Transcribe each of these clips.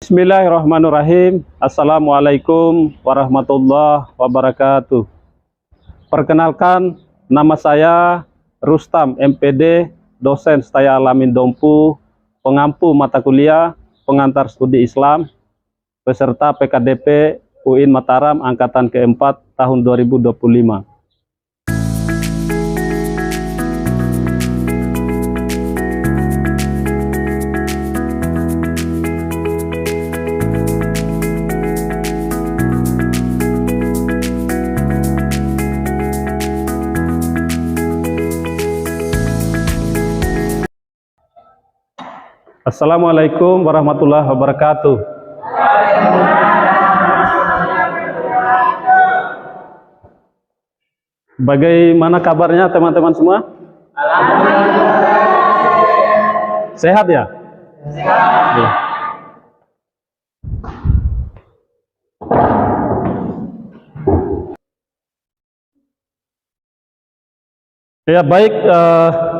Bismillahirrahmanirrahim. Assalamualaikum warahmatullahi wabarakatuh. Perkenalkan, nama saya Rustam MPD, dosen Setaya Alamin Dompu, pengampu mata kuliah, pengantar studi Islam, peserta PKDP UIN Mataram Angkatan keempat tahun 2025. Assalamualaikum warahmatullahi wabarakatuh. Bagaimana kabarnya teman-teman semua? Sehat ya? Sehat. Ya. Ya baik,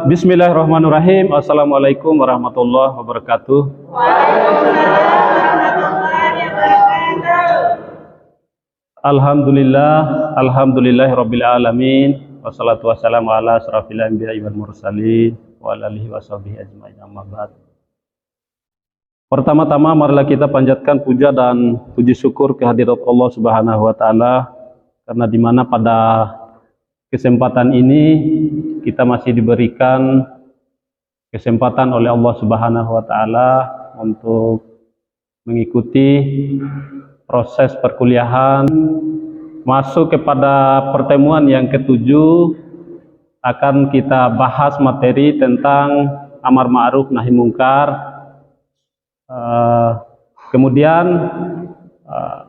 Bismillahirrahmanirrahim. Assalamualaikum warahmatullahi wabarakatuh. Alhamdulillahirabbil alamin. Wassalatu wassalamu ala asrofil anbiya'i wal mursalin wa ala alihi washabihi ajmain, amma ba'd. Pertama-tama marilah kita panjatkan puja dan puji syukur kehadirat Allah Subhanahu wa taala, karena di mana pada kesempatan ini kita masih diberikan kesempatan oleh Allah Subhanahu wa taala untuk mengikuti proses perkuliahan, masuk kepada pertemuan yang ketujuh. Akan kita bahas materi tentang amar ma'ruf nahi mungkar. Kemudian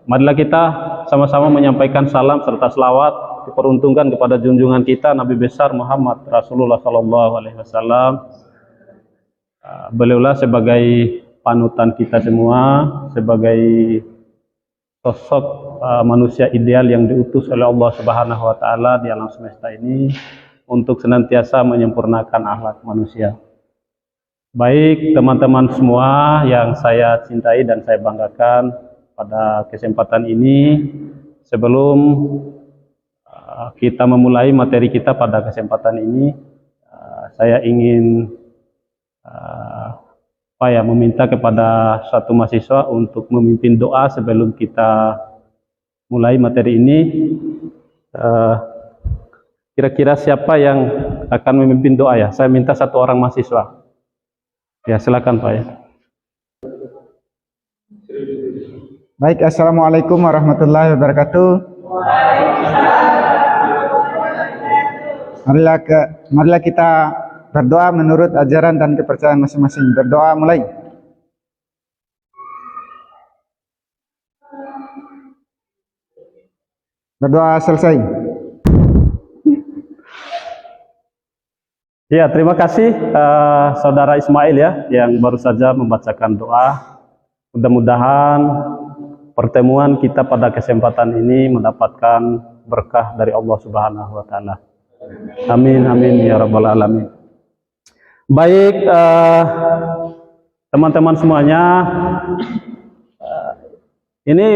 marilah kita sama-sama menyampaikan salam serta selawat diperuntukkan kepada junjungan kita Nabi besar Muhammad Rasulullah SAW. Beliaulah sebagai panutan kita semua, sebagai sosok manusia ideal yang diutus oleh Allah Subhanahu wa taala di alam semesta ini untuk senantiasa menyempurnakan akhlak manusia. Baik teman-teman semua yang saya cintai dan saya banggakan, pada kesempatan ini sebelum kita memulai materi kita pada kesempatan ini, saya ingin meminta kepada satu mahasiswa untuk memimpin doa sebelum kita mulai materi ini. Kira-kira siapa yang akan memimpin doa ya? Saya minta satu orang mahasiswa. Ya, silakan Pak ya. Baik, assalamualaikum warahmatullahi wabarakatuh. Marilah kita berdoa menurut ajaran dan kepercayaan masing-masing. Berdoa mulai. Berdoa selesai. Ya, terima kasih Saudara Ismail ya, yang baru saja membacakan doa. Mudah-mudahan pertemuan kita pada kesempatan ini mendapatkan berkah dari Allah Subhanahu wa taala. Amin amin ya rabbal alamin. Baik teman-teman semuanya, ini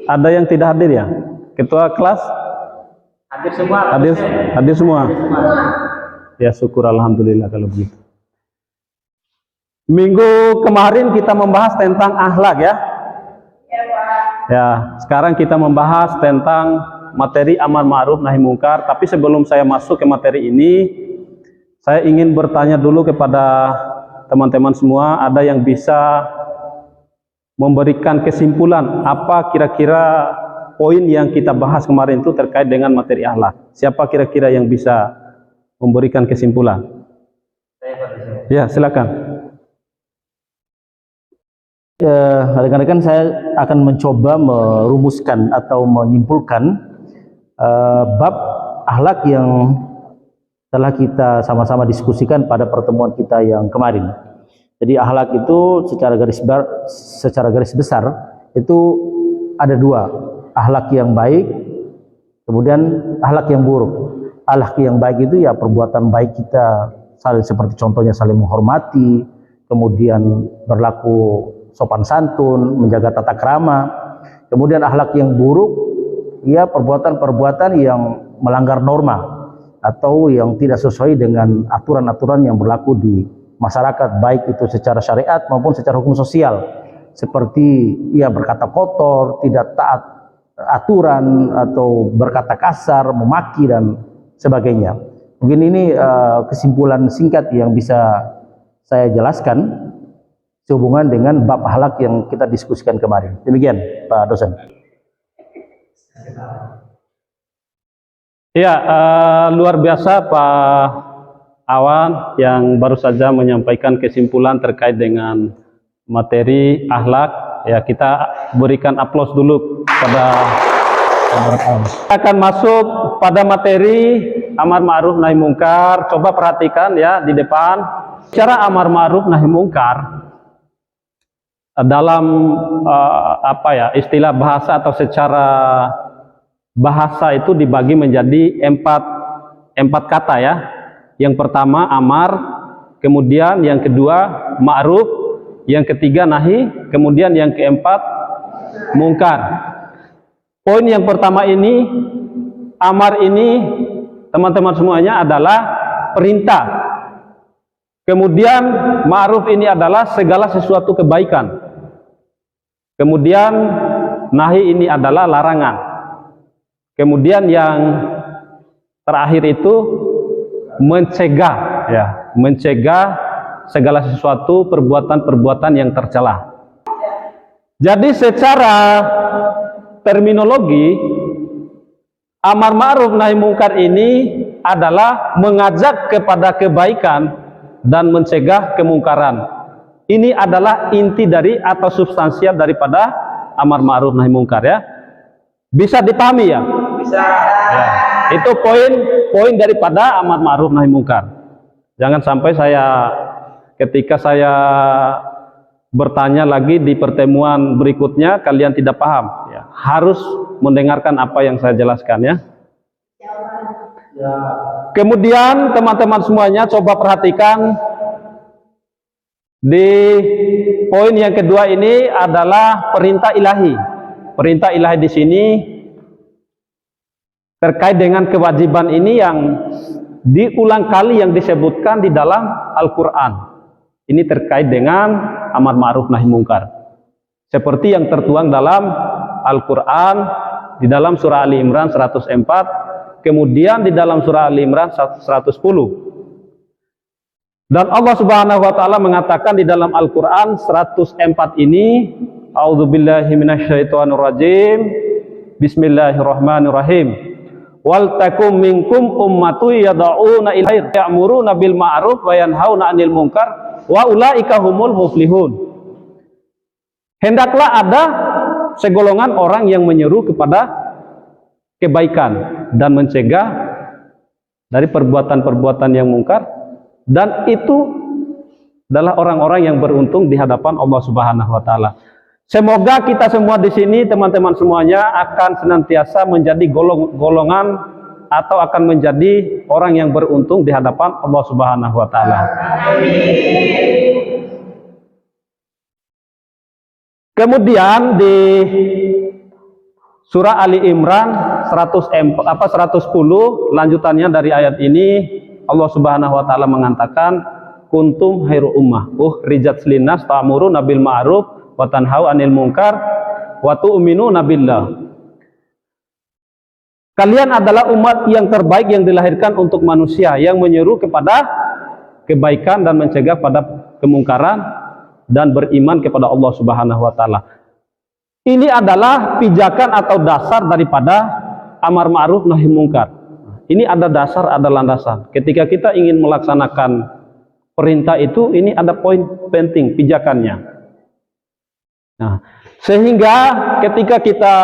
ada yang tidak hadir ya? Ketua kelas hadir semua. Hadir semua. Ya syukur, alhamdulillah kalau begitu. Minggu kemarin kita membahas tentang akhlak ya. Ya, sekarang kita membahas tentang materi amar ma'ruf nahi mungkar. Tapi sebelum saya masuk ke materi ini, saya ingin bertanya dulu kepada teman-teman semua, ada yang bisa memberikan kesimpulan apa kira-kira poin yang kita bahas kemarin itu terkait dengan materi akhlak? Siapa kira-kira yang bisa memberikan kesimpulan? Ya, silakan. Rekan-rekan, saya akan mencoba merumuskan atau menyimpulkan bab akhlak yang telah kita sama-sama diskusikan pada pertemuan kita yang kemarin. Jadi akhlak itu secara garis besar itu ada dua, akhlak yang baik, kemudian akhlak yang buruk. Akhlak yang baik itu ya perbuatan baik kita, seperti contohnya saling menghormati, kemudian berlaku sopan santun, menjaga tata krama. Kemudian akhlak yang buruk, ya perbuatan-perbuatan yang melanggar norma atau yang tidak sesuai dengan aturan-aturan yang berlaku di masyarakat, baik itu secara syariat maupun secara hukum sosial, seperti ya berkata kotor, tidak taat aturan, atau berkata kasar, memaki dan sebagainya. Mungkin ini kesimpulan singkat yang bisa saya jelaskan sehubungan dengan bab akhlak yang kita diskusikan kemarin. Demikian, Pak dosen. Ya, luar biasa Pak Awan yang baru saja menyampaikan kesimpulan terkait dengan materi akhlak. Ya, kita berikan aplaus dulu pada kita akan masuk pada materi amar ma'ruf nahi mungkar. Coba perhatikan ya di depan. Cara amar ma'ruf nahi mungkar dalam istilah bahasa atau secara bahasa itu dibagi menjadi empat kata ya. Yang pertama amar, kemudian yang kedua ma'ruf, yang ketiga nahi, kemudian yang keempat mungkar. Poin yang pertama ini, amar ini teman-teman semuanya adalah perintah. Kemudian ma'ruf ini adalah segala sesuatu kebaikan. Kemudian nahi ini adalah larangan. Kemudian yang terakhir itu mencegah, ya, mencegah segala sesuatu perbuatan-perbuatan yang tercela. Jadi secara terminologi amar ma'ruf nahi mungkar ini adalah mengajak kepada kebaikan dan mencegah kemungkaran. Ini adalah inti dari atau substansial daripada amar ma'ruf nahi mungkar ya. Bisa dipahami ya? Bisa. Ya. Itu poin daripada amar ma'ruf nahi mungkar. Jangan sampai ketika saya bertanya lagi di pertemuan berikutnya kalian tidak paham ya. Harus mendengarkan apa yang saya jelaskan ya. Kemudian teman-teman semuanya coba perhatikan di poin yang kedua ini adalah perintah ilahi. Perintah ilahi di sini terkait dengan kewajiban ini yang diulang kali yang disebutkan di dalam Al-Quran. Ini terkait dengan amar ma'ruf nahi mungkar. Seperti yang tertuang dalam Al-Quran di dalam surah Ali Imran 104, kemudian di dalam surah Ali Imran 110. Dan Allah Subhanahu wa taala mengatakan di dalam Al-Qur'an 104 ini, a'udzubillahi minasyaitonirrajim. Bismillahirrahmanirrahim. Wal takum minkum ummatun yad'una ila khair ya'muruna bil ma'ruf wa yanhauna 'anil munkar wa ulaika humul muflihun. Hendaklah ada segolongan orang yang menyeru kepada kebaikan dan mencegah dari perbuatan-perbuatan yang mungkar. Dan itu adalah orang-orang yang beruntung di hadapan Allah Subhanahu wa taala. Semoga kita semua di sini, teman-teman semuanya akan senantiasa menjadi golongan atau akan menjadi orang yang beruntung di hadapan Allah Subhanahu wa taala. Kemudian di surah Ali Imran 110 lanjutannya dari ayat ini Allah Subhanahu wa taala mengatakan kuntum khairu ummah ukhrijat linnas ta'muruna bil ma'ruf wa tanhau 'anil munkar wa tu'minuna billah. Kalian adalah umat yang terbaik yang dilahirkan untuk manusia, yang menyeru kepada kebaikan dan mencegah pada kemungkaran dan beriman kepada Allah Subhanahu wa taala. Ini adalah pijakan atau dasar daripada amar ma'ruf nahi mungkar. Ini ada dasar, ada landasan. Ketika kita ingin melaksanakan perintah itu, ini ada poin penting, pijakannya. Nah, sehingga ketika kita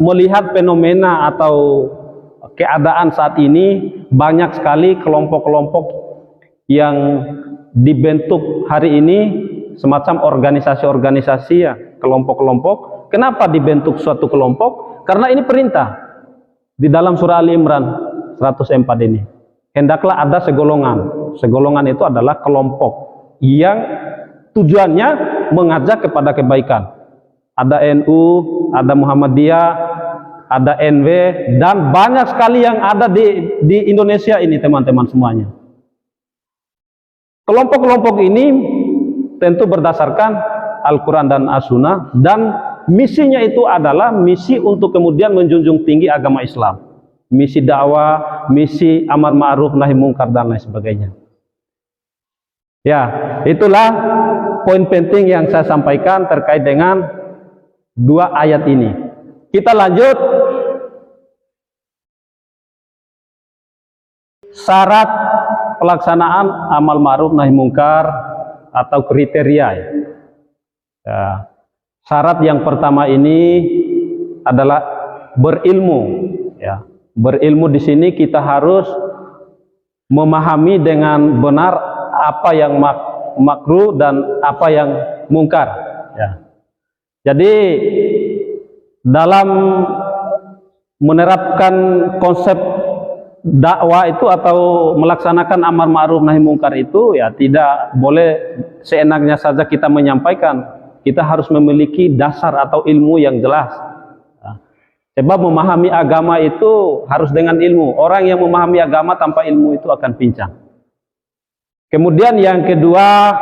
melihat fenomena atau keadaan saat ini, banyak sekali kelompok-kelompok yang dibentuk hari ini, semacam organisasi-organisasi ya, kelompok-kelompok. Kenapa dibentuk suatu kelompok? Karena ini perintah. Di dalam surah Ali Imran 104 ini, hendaklah ada segolongan. Segolongan itu adalah kelompok yang Tujuannya mengajak kepada kebaikan. Ada NU, ada Muhammadiyah, ada NW, dan banyak sekali yang ada di Indonesia ini teman-teman semuanya. Kelompok-kelompok ini tentu berdasarkan Al-Quran dan As-Sunnah, dan misinya itu adalah misi untuk kemudian menjunjung tinggi agama Islam. Misi dakwah, misi amar ma'ruf nahi mungkar dan lain sebagainya. Ya, itulah poin penting yang saya sampaikan terkait dengan dua ayat ini. Kita lanjut. Syarat pelaksanaan amal ma'ruf nahi mungkar atau kriteria. Ya. Syarat yang pertama ini adalah berilmu. Ya. Berilmu di sini kita harus memahami dengan benar apa yang makruh dan apa yang mungkar. Ya. Jadi dalam menerapkan konsep dakwah itu atau melaksanakan amar ma'ruf nahi mungkar itu, ya tidak boleh seenaknya saja kita menyampaikan. Kita harus memiliki dasar atau ilmu yang jelas. Sebab memahami agama itu harus dengan ilmu. Orang yang memahami agama tanpa ilmu itu akan pincang. Kemudian yang kedua,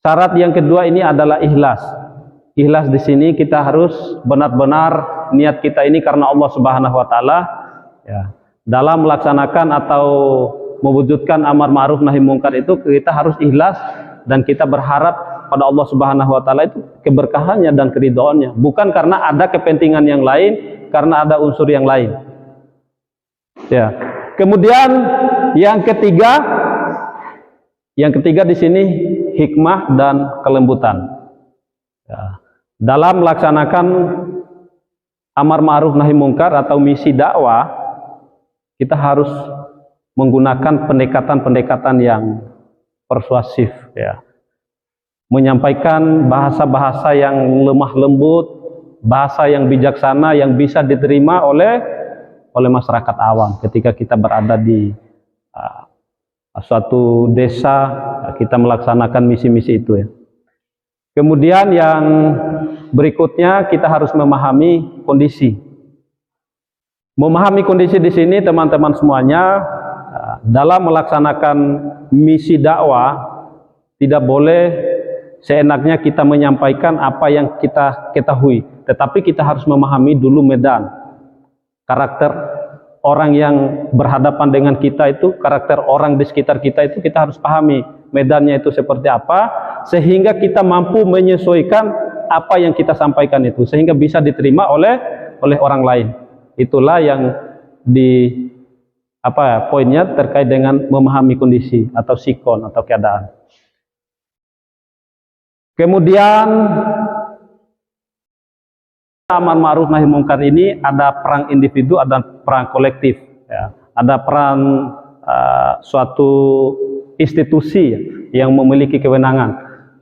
syarat yang kedua ini adalah ikhlas. Ikhlas di sini kita harus benar-benar niat kita ini karena Allah Subhanahu wa taala, ya. Dalam melaksanakan atau mewujudkan amar ma'ruf nahi mungkar itu kita harus ikhlas dan kita berharap pada Allah Subhanahu wa taala itu keberkahannya dan keridhaannya, bukan karena ada kepentingan yang lain, karena ada unsur yang lain. Ya. Kemudian yang ketiga di sini hikmah dan kelembutan. Ya. Dalam melaksanakan amar ma'ruf nahi mungkar atau misi dakwah, kita harus menggunakan pendekatan-pendekatan yang persuasif, ya. Menyampaikan bahasa-bahasa yang lemah lembut, bahasa yang bijaksana yang bisa diterima oleh masyarakat awam ketika kita berada di suatu desa, kita melaksanakan misi-misi itu, ya. Kemudian yang berikutnya kita harus memahami kondisi. Memahami kondisi di sini teman-teman semuanya, dalam melaksanakan misi dakwah tidak boleh seenaknya kita menyampaikan apa yang kita ketahui, tetapi kita harus memahami dulu medan, karakter orang yang berhadapan dengan kita itu, karakter orang di sekitar kita itu kita harus pahami medannya itu seperti apa, sehingga kita mampu menyesuaikan apa yang kita sampaikan itu sehingga bisa diterima oleh orang lain. Itulah yang poinnya terkait dengan memahami kondisi atau sikon atau keadaan. Kemudian amar ma'ruf nahi mungkar ini ada peran individu, ada peran kolektif, ya. Ada peran suatu institusi yang memiliki kewenangan,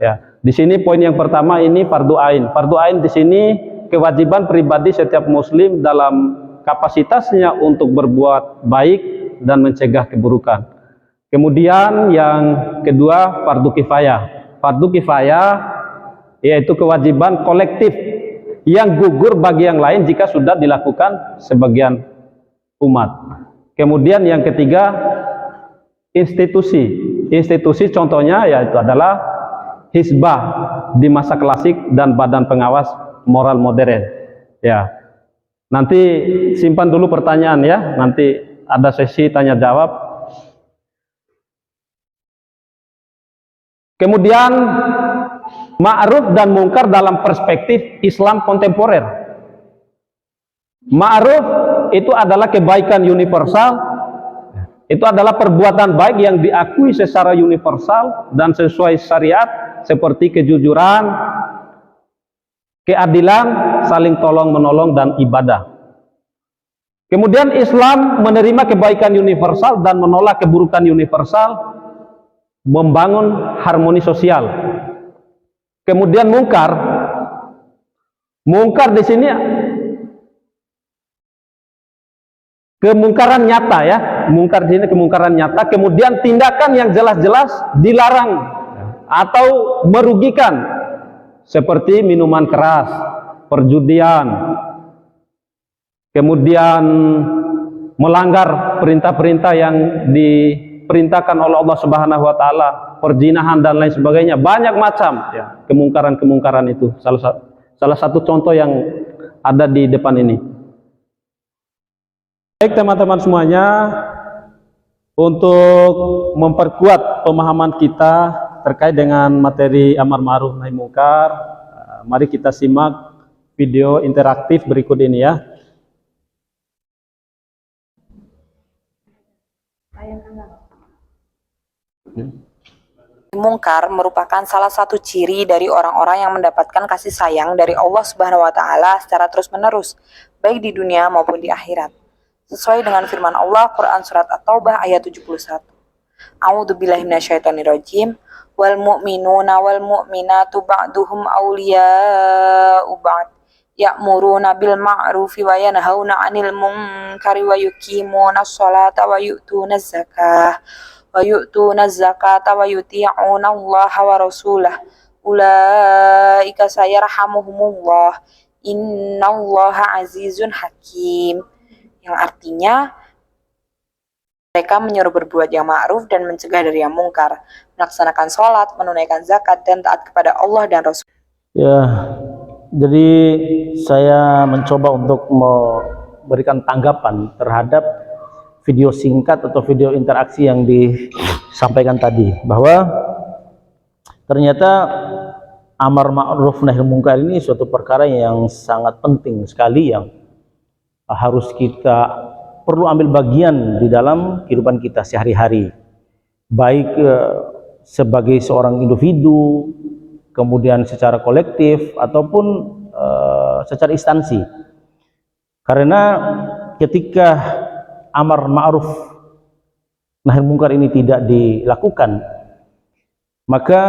ya. Di sini poin yang pertama ini fardu ain. Fardu ain di sini kewajiban pribadi setiap muslim dalam kapasitasnya untuk berbuat baik dan mencegah keburukan. Kemudian yang kedua fardu kifayah. Fardu kifayah yaitu kewajiban kolektif yang gugur bagi yang lain jika sudah dilakukan sebagian umat. Kemudian yang ketiga institusi. Institusi contohnya yaitu adalah Hizbah di masa klasik dan Badan Pengawas Moral Modern. Ya. Nanti simpan dulu pertanyaan, ya. Nanti ada sesi tanya jawab. Kemudian ma'ruf dan mungkar dalam perspektif Islam kontemporer. Ma'ruf itu adalah kebaikan universal, itu adalah perbuatan baik yang diakui secara universal dan sesuai syariat seperti kejujuran, keadilan, saling tolong menolong dan ibadah. Kemudian Islam menerima kebaikan universal dan menolak keburukan universal, membangun harmoni sosial. Kemudian mungkar di sini kemungkaran nyata, ya. Mungkar di sini kemungkaran nyata. Kemudian tindakan yang jelas-jelas dilarang atau merugikan seperti minuman keras, perjudian, kemudian melanggar perintah-perintah yang diperintahkan oleh Allah Subhanahu wa taala, perzinahan dan lain sebagainya, banyak macam ya, kemungkaran-kemungkaran itu. Salah satu contoh yang ada di depan ini. Baik teman-teman semuanya, untuk memperkuat pemahaman kita terkait dengan materi amar ma'ruf nahi mungkar, mari kita simak video interaktif berikut ini ya. Mungkar merupakan salah satu ciri dari orang-orang yang mendapatkan kasih sayang dari Allah Subhanahu wa taala secara terus-menerus, baik di dunia maupun di akhirat. Sesuai dengan firman Allah Quran surat At-Taubah ayat 71. A'udzubillahi minasyaitonirrajim. Wal mu'minuna wal mu'minatu ba'duhum awliya'u ba'd. Ya'muruna bil ma'rufi wa yanhauna 'anil munkari wa yuqimuna sholata wa yu'tuna zakata wa yuti'una Allah wa rasulah. Ulaika sayarhamuhumullah. Innallaha azizun hakim. Yang artinya mereka menyuruh berbuat yang ma'ruf dan mencegah dari yang mungkar, melaksanakan sholat, menunaikan zakat, dan taat kepada Allah dan Rasul. Ya, jadi saya mencoba untuk memberikan tanggapan terhadap video singkat atau video interaksi yang disampaikan tadi, bahwa ternyata amar ma'ruf nahi mungkar ini suatu perkara yang sangat penting sekali, yang harus kita perlu ambil bagian di dalam kehidupan kita sehari-hari, baik sebagai seorang individu, kemudian secara kolektif, ataupun secara instansi. Karena ketika amar ma'ruf nahi mungkar ini tidak dilakukan, maka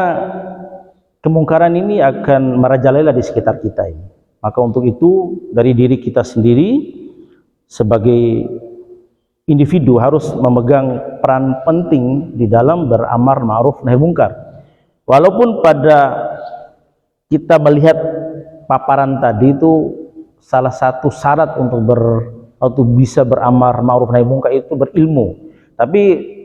kemungkaran ini akan merajalela di sekitar kita ini. Maka untuk itu dari diri kita sendiri sebagai individu harus memegang peran penting di dalam beramar ma'ruf nahi mungkar. Walaupun pada kita melihat paparan tadi itu salah satu syarat untuk bisa beramar ma'ruf nahi mungkar itu berilmu. Tapi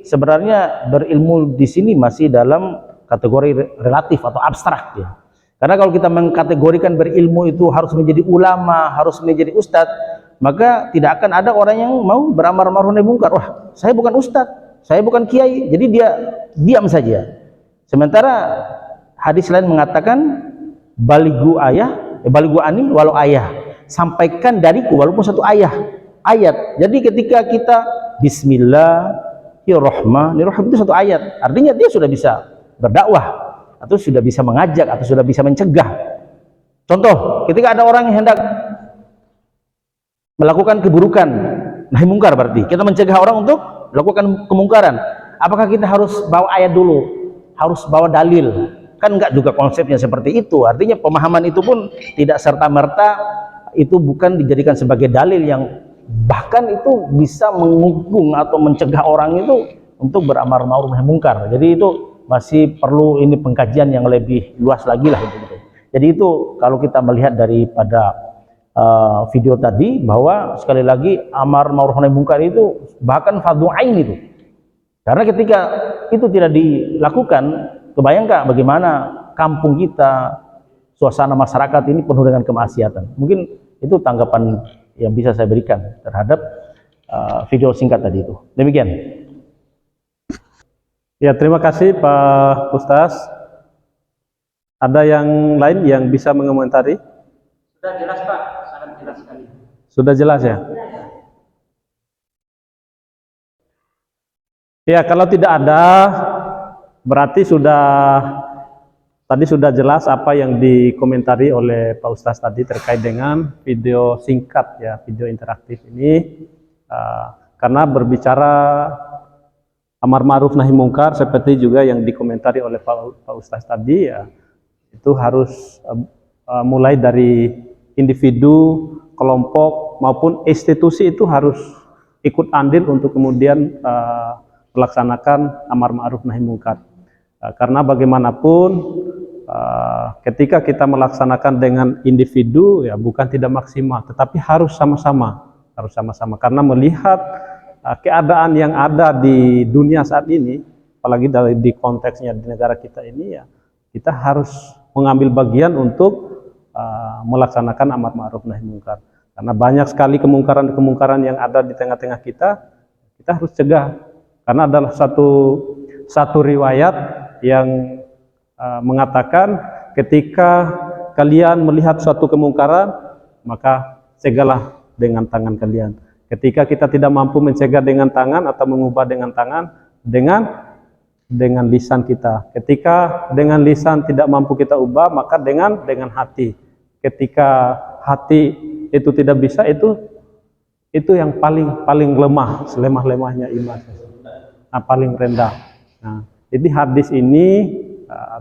sebenarnya berilmu di sini masih dalam kategori relatif atau abstrak ya. Karena kalau kita mengkategorikan berilmu itu harus menjadi ulama, harus menjadi ustadz, maka tidak akan ada orang yang mau beramar ma'ruf nahi mungkar. Wah, saya bukan ustadz, saya bukan kiai, jadi dia diam saja. Sementara hadis lain mengatakan baligu ani walau ayah, sampaikan dariku walaupun satu ayat. Jadi ketika kita Bismillahirrahmanirrahim itu satu ayat, artinya dia sudah bisa berdakwah, atau sudah bisa mengajak, atau sudah bisa mencegah. Contoh, ketika ada orang yang hendak melakukan keburukan, nahi mungkar, berarti kita mencegah orang untuk melakukan kemungkaran. Apakah kita harus bawa ayat dulu? Harus bawa dalil? Kan enggak juga konsepnya seperti itu. Artinya pemahaman itu pun tidak serta-merta itu bukan dijadikan sebagai dalil yang bahkan itu bisa menghukum atau mencegah orang itu untuk beramar ma'ruf nahi mungkar. Jadi itu masih perlu ini pengkajian yang lebih luas lagi lah gitu. Jadi itu kalau kita melihat daripada video tadi, bahwa sekali lagi amar ma'ruf nahi mungkar itu bahkan fardhu ain itu. Karena ketika itu tidak dilakukan, kebayang nggak bagaimana kampung kita, suasana masyarakat ini penuh dengan kemaksiatan. Mungkin itu tanggapan yang bisa saya berikan terhadap video singkat tadi itu. Demikian. Ya, terima kasih Pak Ustaz. Ada yang lain yang bisa mengomentari? Sudah jelas Pak, sangat jelas sekali. Sudah jelas ya? Ya, kalau tidak ada berarti tadi sudah jelas apa yang dikomentari oleh Pak Ustaz tadi terkait dengan video singkat ya, video interaktif ini. Karena berbicara amar ma'ruf nahi mungkar seperti juga yang dikomentari oleh Pak Ustaz tadi ya, itu harus mulai dari individu, kelompok maupun institusi itu harus ikut andil untuk kemudian melaksanakan amar ma'ruf nahi mungkar. Karena bagaimanapun ketika kita melaksanakan dengan individu ya bukan tidak maksimal, tetapi harus sama-sama, karena melihat keadaan yang ada di dunia saat ini, apalagi di konteksnya di negara kita ini ya, kita harus mengambil bagian untuk melaksanakan amar ma'ruf nahi munkar. Karena banyak sekali kemungkaran yang ada di tengah-tengah kita harus cegah. Karena adalah satu riwayat yang mengatakan ketika kalian melihat suatu kemungkaran, maka cegahlah dengan tangan kalian. Ketika kita tidak mampu mencegah dengan tangan atau mengubah dengan tangan, dengan lisan kita. Ketika dengan lisan tidak mampu kita ubah, maka dengan hati. Ketika hati itu tidak bisa, itu yang paling lemah, selemah-lemahnya iman. Nah, paling rendah. Nah, jadi hadis ini,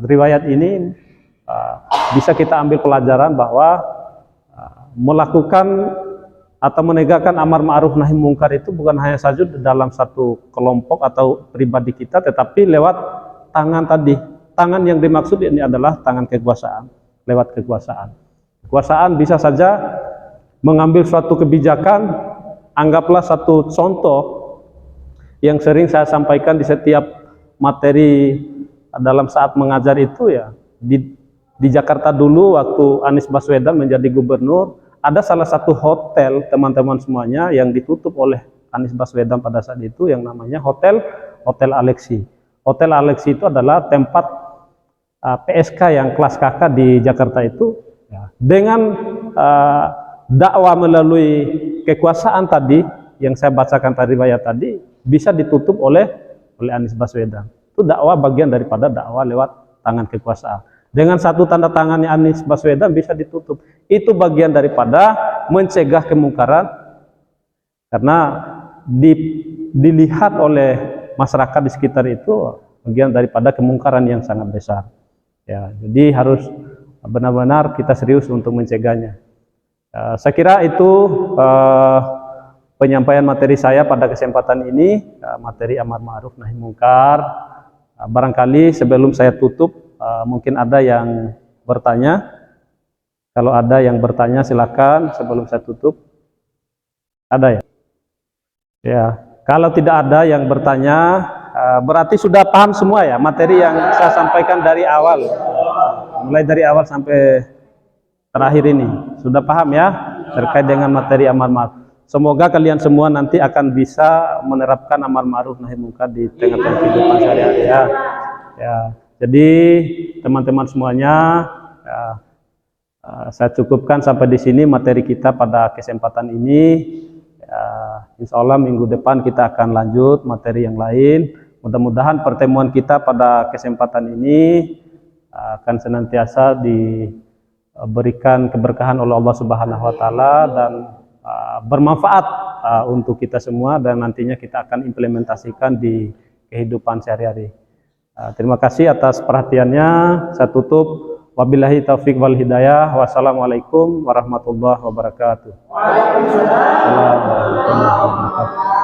riwayat ini bisa kita ambil pelajaran bahwa melakukan atau menegakkan amar ma'ruf nahi munkar itu bukan hanya saja dalam satu kelompok atau pribadi kita, tetapi lewat tangan tadi. Tangan yang dimaksud ini adalah tangan kekuasaan, lewat kekuasaan. Kekuasaan bisa saja mengambil suatu kebijakan. Anggaplah satu contoh yang sering saya sampaikan di setiap materi dalam saat mengajar itu ya, di Jakarta dulu waktu Anies Baswedan menjadi gubernur, ada salah satu hotel teman-teman semuanya yang ditutup oleh Anies Baswedan pada saat itu yang namanya Hotel Alexi. Hotel Alexi itu adalah tempat PSK yang kelas kakak di Jakarta itu ya, dengan dakwah melalui kekuasaan tadi yang saya bacakan tadi riwayat tadi bisa ditutup oleh Anies Baswedan. Itu dakwah bagian daripada dakwah lewat tangan kekuasaan. Dengan satu tanda tangannya Anies Baswedan bisa ditutup. Itu bagian daripada mencegah kemungkaran, karena dilihat oleh masyarakat di sekitar itu bagian daripada kemungkaran yang sangat besar. Ya, jadi harus benar-benar kita serius untuk mencegahnya. Saya kira itu penyampaian materi saya pada kesempatan ini, materi amar ma'ruf nahi munkar. Barangkali sebelum saya tutup, mungkin ada yang bertanya. Kalau ada yang bertanya silakan sebelum saya tutup. Ada ya? Ya, kalau tidak ada yang bertanya, berarti sudah paham semua ya materi yang saya sampaikan dari awal. Mulai dari awal sampai terakhir ini. Sudah paham ya terkait dengan materi amar ma'ruf. Semoga kalian semua nanti akan bisa menerapkan amar ma'ruf nahi munkar di tengah-tengah kehidupan sehari-hari ya. Ya. Jadi teman-teman semuanya, ya, saya cukupkan sampai di sini materi kita pada kesempatan ini. Ya, insya Allah minggu depan kita akan lanjut materi yang lain. Mudah-mudahan pertemuan kita pada kesempatan ini akan senantiasa diberikan keberkahan oleh Allah Subhanahu Wa Taala dan bermanfaat untuk kita semua, dan nantinya kita akan implementasikan di kehidupan sehari-hari. Terima kasih atas perhatiannya. Saya tutup. Wabillahi taufik wal hidayah. Wassalamualaikum warahmatullahi wabarakatuh. Waalaikumsalam warahmatullahi wabarakatuh.